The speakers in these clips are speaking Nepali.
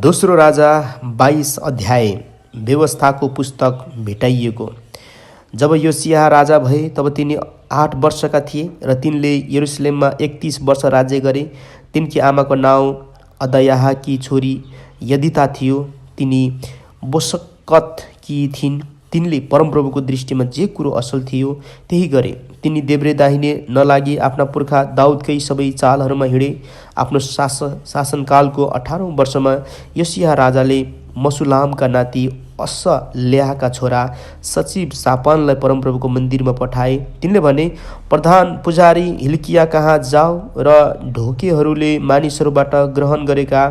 दोस्रो राजा 22 अध्याय। व्यवस्थाको पुस्तक भेटाइएको। जब योसिया राजा भए तब तिनी 8 वर्षका थिए र तिनले यरुशलेममा 31 वर्ष राज्य गरे। तिनकी आमाको नाउँ अदयाहकी छोरी यदिता थियो। तिनी बोशकतकी थिइन्। तिनले परमप्रभुको दृष्टिमा जे कुरो असल थियो त्यही गरे। तिनी देब्रे दाहिने नलागी आफ्ना पुर्खा दाउदकै सबै चालहरूमा हिँडे। आफ्नो शासनकालको 18औं वर्षमा योसिया राजाले मसुलामका नाति असल्याहका छोरा सचिव शापानलाई परमप्रभुको मन्दिरमा पठाए। तिनले भने, प्रधान पुजारी हिल्किया कहाँ जाऊ र ढोकेहरूले मानिसहरूबाट ग्रहण गरेका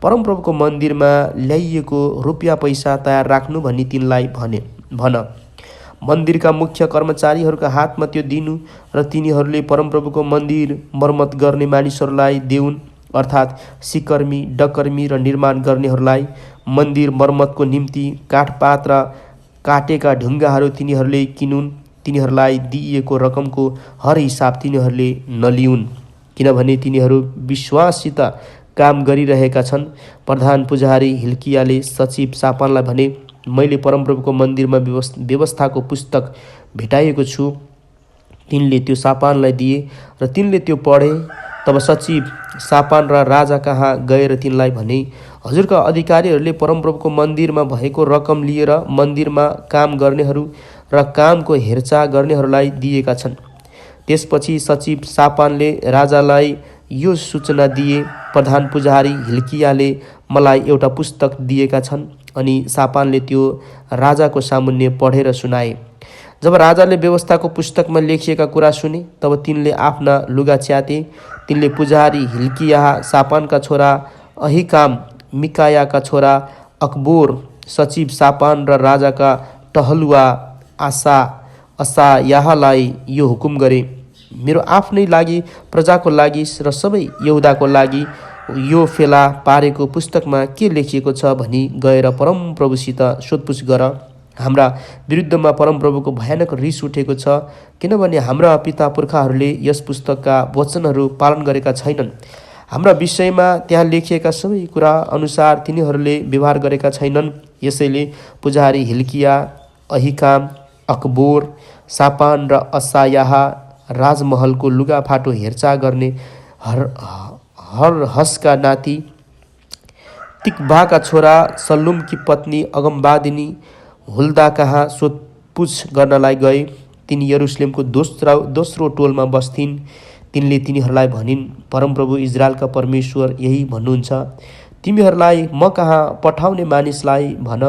परमप्रभुको मन्दिरमा ल्याइएको रुपियाँ पैसा तयार राख्नु भनी तिनलाई भन। मन्दिरका मुख्य कर्मचारीहरूका हातमा त्यो दिनु र तिनीहरूले परमप्रभुको मन्दिर मर्मत गर्ने मानिसहरूलाई देऊन्, अर्थात् सिकर्मी, डकर्मी र निर्माण गर्नेहरूलाई। मन्दिर मर्मतको निम्ति काठपात र काटेका ढुङ्गाहरू तिनीहरूले किनुन्। तिनीहरूलाई दिइएको रकमको हर हिसाब तिनीहरूले नलिउन्, किनभने तिनीहरू विश्वाससित काम गरिरहेका छन्। प्रधान पुजारी हिल्कियाले सचिव शापानलाई भने, मैले परमप्रभुको मन्दिरमा व्यवस्थाको पुस्तक भेटाएको छु। तिनले त्यो शापानलाई दिए र तिनले त्यो पढे। तब सचिव शापान र राजा कहाँ गएर तिनलाई भने, हजुरका अधिकारीहरूले परमप्रभुको मन्दिरमा भएको रकम लिएर मन्दिरमा काम गर्नेहरू र कामको हेरचाह गर्नेहरूलाई दिएका छन्। त्यसपछि सचिव शापानले राजालाई यो सूचना दिए, प्रधान पुजारी हिल्कियाले मलाई एउटा पुस्तक दिएका छन्। अनि शापानले त्यो राजाको सामुन्ने पढेर सुनाए। जब राजाले व्यवस्थाको पुस्तकमा लेखिएका कुरा सुने तब तिनले आफ्ना लुगा च्याते। तिनले पुजारी हिल्किया, शापानका छोरा अहिकाम, मिकायाका छोरा अकबोर, सचिव शापान र राजाका टहलुवा असायाहलाई यो हुकुम गरे, मेरो आफ्नै लागि, प्रजाको लागि र सबै यहुदाको लागि यो फेला पारेको पुस्तकमा के लेखिएको छ भनी गएर परमप्रभुसित सोधपुछ गर। हाम्रा विरुद्धमा परमप्रभुको भयानक रिस उठेको छ, किनभने हाम्रा पिता पुर्खाहरूले यस पुस्तकका वचनहरू पालन गरेका छैनन्। हाम्रा विषयमा त्यहाँ लेखिएका सबै कुरा अनुसार तिनीहरूले व्यवहार गरेका छैनन्। यसैले पुजारी हिल्किया, अहिकाम, अकबोर, शापान र असायाह, राजमहलको लुगाफाटो हेरचाह गर्ने हरहसका नाति तिक्भाका छोरा सल्लुमकी पत्नी अगमबादिनी हुल्दा कहाँ सोधपुछ गर्नलाई गए। तिनी यरुशलेमको दोस्रो टोलमा बस्थिन्। तिनले तिनीहरूलाई भनिन्, परमप्रभु इजरायलका परमेश्वर यही भन्नुहुन्छ, तिमीहरूलाई म कहाँ पठाउने मानिसलाई भन,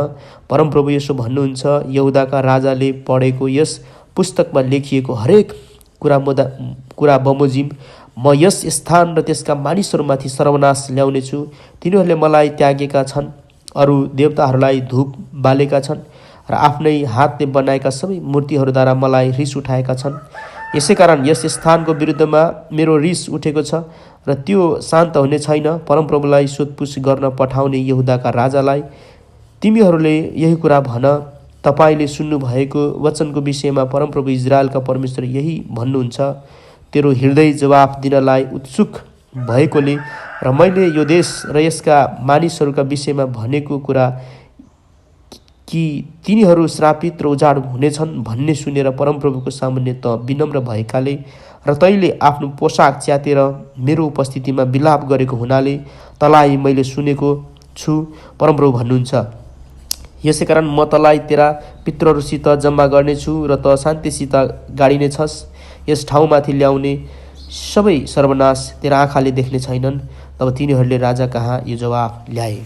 परमप्रभु यसो भन्नुहुन्छ, यहुदाका राजाले पढेको यस पुस्तकमा लेखिएको हरेक कुरा बमोजिम म यस स्थान र त्यसका मानिसहरूमाथि सर्वनाश ल्याउनेछु। तिनीहरूले मलाई त्यागेका छन्, अरू देवताहरूलाई धूप बालेका छन् र आफ्नै हातले बनाएका सबै मूर्तिहरूद्वारा मलाई रिस उठाएका छन्। यसै कारण यस स्थानको विरुद्धमा मेरो रिस उठेको छ र त्यो शान्त हुने छैन। परमप्रभुलाई सोधपुछ गर्न पठाउने यहुदाका राजालाई तिमीहरूले यही कुरा भन, तपाईँले सुन्नुभएको वचनको विषयमा परमप्रभु इजरायलका परमेश्वर यही भन्नुहुन्छ, तेरो हृदय जवाफ दिनलाई उत्सुक भएकोले र मैले यो देश र यसका मानिसहरूका विषयमा भनेको कुरा कि तिनीहरू श्रापित र उजाड हुनेछन् भन्ने सुनेर परमप्रभुको सामुन्ने त विनम्र भएकाले र तैले आफ्नो पोसाक च्यातेर मेरो उपस्थितिमा विलाप गरेको हुनाले तँलाई मैले सुनेको छु, परमप्रभु भन्नुहुन्छ। यसै कारण म तँलाई तेरा पितरहरूसित जम्मा गर्नेछु र त शान्तिसित गाडिनेछस्। यस ठाउँमाथि ल्याउने सबै सर्वनाश तेरा आँखाले देख्ने छैनन्। तब तिनीहरूले राजा कहाँ यो जवाफ ल्याए।